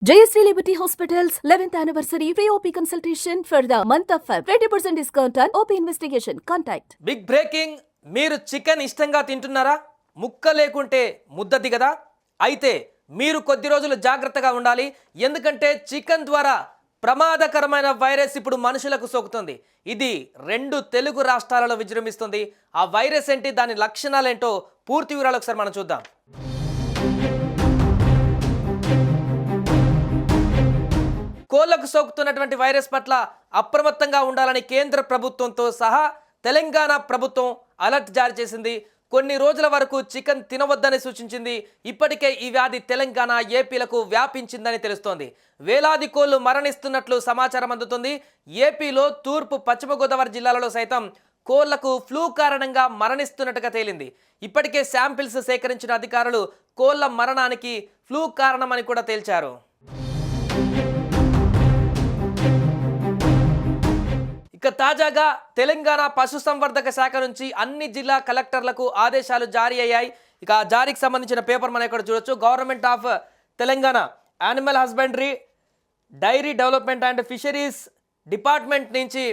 JSC Liberty Hospital's 11th anniversary free OP consultation for the month of Feb. 20% discount on OP investigation. Contact. Big breaking. మీరు chicken ఇష్టంగా తింటున్నారా? ముక్క లేకుంటే ముద్ద దిగదా? అయితే మీరు కొద్ది రోజులు జాగ్రత్తగా ఉండాలి. ఎందుకంటే చికెన్ ద్వారా ప్రమాదకరమైన వైరస్ ఇప్పుడు మనుషులకు సోకుతుంది. ఇది 2 తెలుగు రాష్ట్రాలలో విజృంభిస్తుంది. ఆ వైరస్ ఏంటి, దాని లక్షణాలు ఏంటో పూర్తి వివరాలు ఒకసారి మనం చూద్దాం. కోళ్లకు సోకుతున్నటువంటి వైరస్ పట్ల అప్రమత్తంగా ఉండాలని కేంద్ర ప్రభుత్వంతో సహా తెలంగాణ ప్రభుత్వం అలర్ట్ జారీ చేసింది. కొన్ని రోజుల వరకు చికెన్ తినవద్దని సూచించింది. ఇప్పటికే ఈ వ్యాధి తెలంగాణ, ఏపీలకు వ్యాపించిందని తెలుస్తోంది. వేలాది కోళ్లు మరణిస్తున్నట్లు సమాచారం అందుతుంది. ఏపీలో తూర్పు, పశ్చిమ గోదావరి జిల్లాలలో సైతం కోళ్లకు ఫ్లూ కారణంగా మరణిస్తున్నట్టుగా తేలింది. ఇప్పటికే శాంపిల్స్ సేకరించిన అధికారులు కోళ్ల మరణానికి ఫ్లూ కారణమని కూడా తేల్చారు. ఇక తాజాగా తెలంగాణ పశుసంవర్ధక శాఖ నుంచి అన్ని జిల్లా కలెక్టర్లకు ఆదేశాలు జారీ అయ్యాయి. ఇక జారీకి సంబంధించిన పేపర్ మనం ఇక్కడ చూడొచ్చు. Government of Telangana animal husbandry, dairy development and fisheries department నుంచి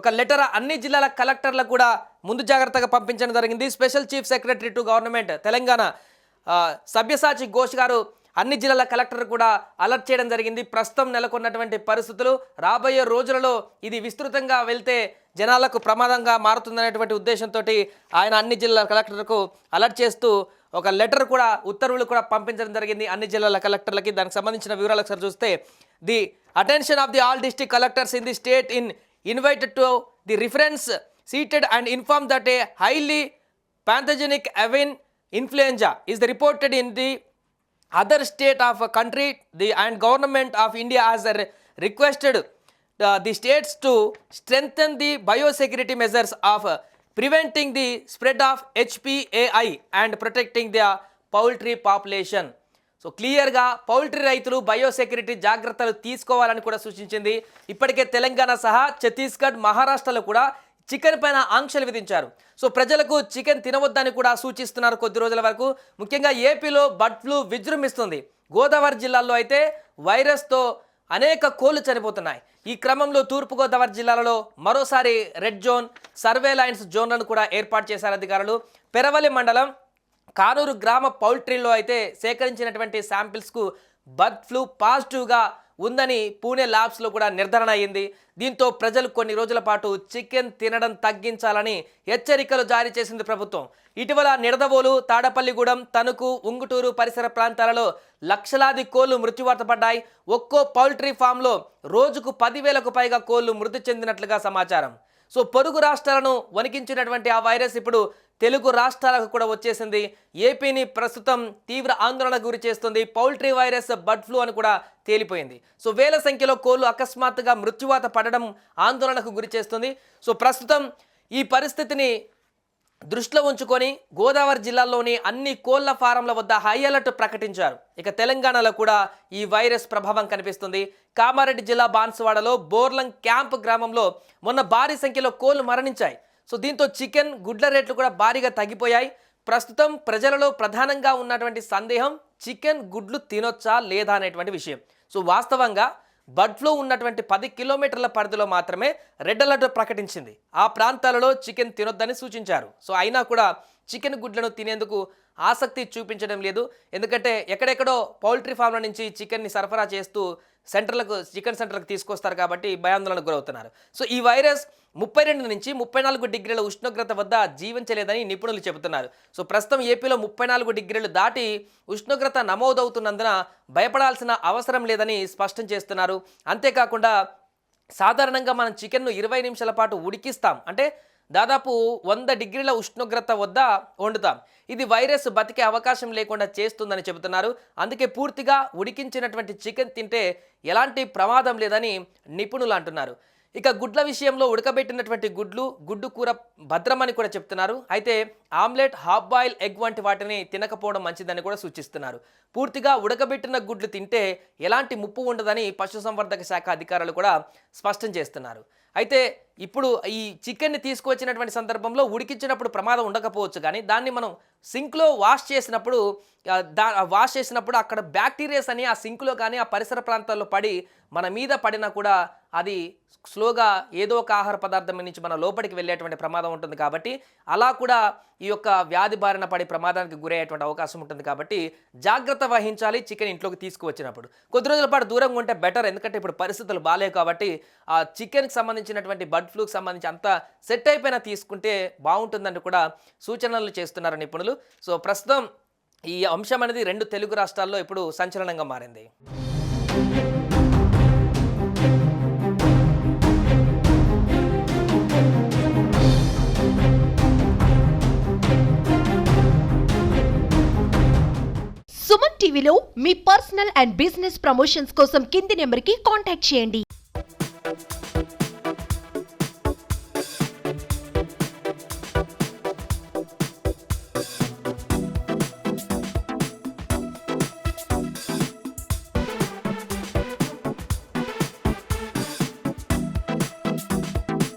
ఒక లెటర్ అన్ని జిల్లాల కలెక్టర్లకు కూడా ముందు జాగ్రత్తగా పంపించడం జరిగింది. Special chief secretary to government Telangana సభ్యసాచి ఘోష్ గారు అన్ని జిల్లాల కలెక్టర్ కూడా అలర్ట్ చేయడం జరిగింది. ప్రస్తుతం నెలకొన్నటువంటి పరిస్థితులు, రాబోయే రోజులలో ఇది విస్తృతంగా వెళ్తే జనాలకు ప్రమాదంగా మారుతుందనేటువంటి ఉద్దేశంతో ఆయన అన్ని జిల్లాల కలెక్టర్లకు అలర్ట్ చేస్తూ ఒక లెటర్ కూడా, ఉత్తర్వులు కూడా పంపించడం జరిగింది అన్ని జిల్లాల కలెక్టర్లకి. దానికి సంబంధించిన వివరాలు ఒకసారి చూస్తే, the attention of the all district collectors in the state invited to the reference seated and inform that a highly pathogenic avian influenza is reported in the other state of a country. And government of India has requested the states to strengthen the biosecurity measures of preventing the spread of HPAI and protecting the poultry population. So క్లియర్గా poultry రైతులు biosecurity జాగ్రత్తలు తీసుకోవాలని కూడా సూచించింది. ఇప్పటికే తెలంగాణ సహా ఛత్తీస్గఢ్, మహారాష్ట్రలో కూడా చికెన్ పైన ఆంక్షలు విధించారు. సో ప్రజలకు చికెన్ తినవద్దని కూడా సూచిస్తున్నారు కొద్ది రోజుల వరకు. ముఖ్యంగా ఏపీలో బర్డ్ ఫ్లూ విజృంభిస్తుంది. గోదావరి జిల్లాల్లో అయితే వైరస్తో అనేక కోళ్లు చనిపోతున్నాయి. ఈ క్రమంలో తూర్పుగోదావరి జిల్లాలలో మరోసారి రెడ్ జోన్, సర్వేలైన్స్ జోన్లను కూడా ఏర్పాటు చేశారు అధికారులు. పెరవలి మండలం కానూరు గ్రామ పౌల్ట్రీలో అయితే సేకరించినటువంటి శాంపిల్స్కు బర్డ్ ఫ్లూ పాజిటివ్గా ఉందని పూణే ల్యాబ్స్లో కూడా నిర్ధారణ అయ్యింది. దీంతో ప్రజలు కొన్ని రోజుల పాటు చికెన్ తినడం తగ్గించాలని హెచ్చరికలు జారీ చేసింది ప్రభుత్వం. ఇటీవల నిడదవోలు, తాడపల్లిగూడెం, తణుకు, ఉంగుటూరు పరిసర ప్రాంతాలలో లక్షలాది కోళ్లు మృత్యువాత పడ్డాయి. ఒక్కో పౌల్ట్రీ ఫామ్లో రోజుకు 10,000కు పైగా కోళ్లు మృతి చెందినట్లుగా సమాచారం. సో పొరుగు రాష్ట్రాలను వణికించినటువంటి ఆ వైరస్ ఇప్పుడు తెలుగు రాష్ట్రాలకు కూడా వచ్చేసింది. ఏపీని ప్రస్తుతం తీవ్ర ఆందోళనకు గురి చేస్తుంది. పౌల్ట్రీ వైరస్ బర్డ్ ఫ్లూ అని కూడా తేలిపోయింది. సో వేల సంఖ్యలో కోళ్లు అకస్మాత్తుగా మృత్యువాత పడడం ఆందోళనకు గురి చేస్తుంది. సో ప్రస్తుతం ఈ పరిస్థితిని దృష్టిలో ఉంచుకొని గోదావరి జిల్లాలోని అన్ని కోళ్ల ఫారంల వద్ద హై అలర్ట్ ప్రకటించారు. ఇక తెలంగాణలో కూడా ఈ వైరస్ ప్రభావం కనిపిస్తుంది. కామారెడ్డి జిల్లా బాన్సువాడలో బోర్లం క్యాంప్ గ్రామంలో మొన్న భారీ సంఖ్యలో కోళ్లు మరణించాయి. సో దీంతో చికెన్, గుడ్ల రేట్లు కూడా భారీగా తగ్గిపోయాయి. ప్రస్తుతం ప్రజలలో ప్రధానంగా ఉన్నటువంటి సందేహం చికెన్, గుడ్లు తినొచ్చా లేదా అనేటువంటి విషయం. సో వాస్తవంగా బర్డ్ ఫ్లూ ఉన్నటువంటి 10 కిలోమీటర్ల పరిధిలో మాత్రమే రెడ్ అలర్ట్ ప్రకటించింది. ఆ ప్రాంతాలలో చికెన్ తినొద్దని సూచించారు. సో అయినా కూడా చికెన్, గుడ్లను తినేందుకు ఆసక్తి చూపించడం లేదు. ఎందుకంటే ఎక్కడెక్కడో పౌల్ట్రీ ఫామ్ల నుంచి చికెన్ని సరఫరా చేస్తూ చికెన్ సెంటర్లకు తీసుకొస్తారు కాబట్టి భయాందోళనకు గురవుతున్నారు. సో ఈ వైరస్ 32 నుంచి 34 డిగ్రీల ఉష్ణోగ్రత వద్ద జీవించలేదని నిపుణులు చెబుతున్నారు. సో ప్రస్తుతం ఏపీలో 34 డిగ్రీలు దాటి ఉష్ణోగ్రత నమోదవుతున్నందున భయపడాల్సిన అవసరం లేదని స్పష్టం చేస్తున్నారు. అంతేకాకుండా సాధారణంగా మనం చికెన్ను 20 నిమిషాల పాటు ఉడికిస్తాం, అంటే దాదాపు 100 డిగ్రీల ఉష్ణోగ్రత వద్ద వండుతాం. ఇది వైరస్ బతికే అవకాశం లేకుండా చేస్తుందని చెబుతున్నారు. అందుకే పూర్తిగా ఉడికించినటువంటి చికెన్ తింటే ఎలాంటి ప్రమాదం లేదని నిపుణులు అంటున్నారు. ఇక గుడ్ల విషయంలో ఉడకబెట్టినటువంటి గుడ్డు కూర భద్రమని కూడా చెప్తున్నారు. అయితే ఆమ్లెట్, హాఫ్ బాయిల్ ఎగ్ వంటి వాటిని తినకపోవడం మంచిదని కూడా సూచిస్తున్నారు. పూర్తిగా ఉడకబెట్టిన గుడ్లు తింటే ఎలాంటి ముప్పు ఉండదని పశుసంవర్ధక శాఖ అధికారులు కూడా స్పష్టం చేస్తున్నారు. అయితే ఇప్పుడు ఈ చికెన్ని తీసుకువచ్చినటువంటి సందర్భంలో ఉడికించినప్పుడు ప్రమాదం ఉండకపోవచ్చు, కానీ దాన్ని మనం సింక్లో వాష్ చేసినప్పుడు అక్కడ బ్యాక్టీరియాస్ అని ఆ సింక్లో కానీ ఆ పరిసర ప్రాంతాల్లో పడి మన మీద పడినా కూడా అది స్లోగా ఏదో ఒక ఆహార పదార్థం నుంచి మన లోపలికి వెళ్ళేటువంటి ప్రమాదం ఉంటుంది. కాబట్టి అలా కూడా ఈ యొక్క వ్యాధి బారిన పడి ప్రమాదానికి గురయ్యేటువంటి అవకాశం ఉంటుంది. కాబట్టి జాగ్రత్త వహించాలి చికెన్ ఇంట్లోకి తీసుకువచ్చినప్పుడు. కొద్ది రోజుల పాటు దూరంగా ఉంటే బెటర్, ఎందుకంటే ఇప్పుడు పరిస్థితులు బాగాలేవు. కాబట్టి ఆ చికెన్కి సంబంధించినటువంటి బర్డ్ ఫ్లూకి సంబంధించి అంతా సెట్ అయిపోయినా తీసుకుంటే బాగుంటుందని కూడా సూచనలు చేస్తున్నారు నిపుణులు. సో ప్రస్తుతం ఈ అంశం అనేది 2 తెలుగు రాష్ట్రాల్లో ఇప్పుడు సంచలనంగా మారింది. సుమన్ టీవీలో మీ పర్సనల్ అండ్ బిజినెస్ ప్రమోషన్స్ కోసం కింది నెంబర్కి కాంటాక్ట్ చేయండి.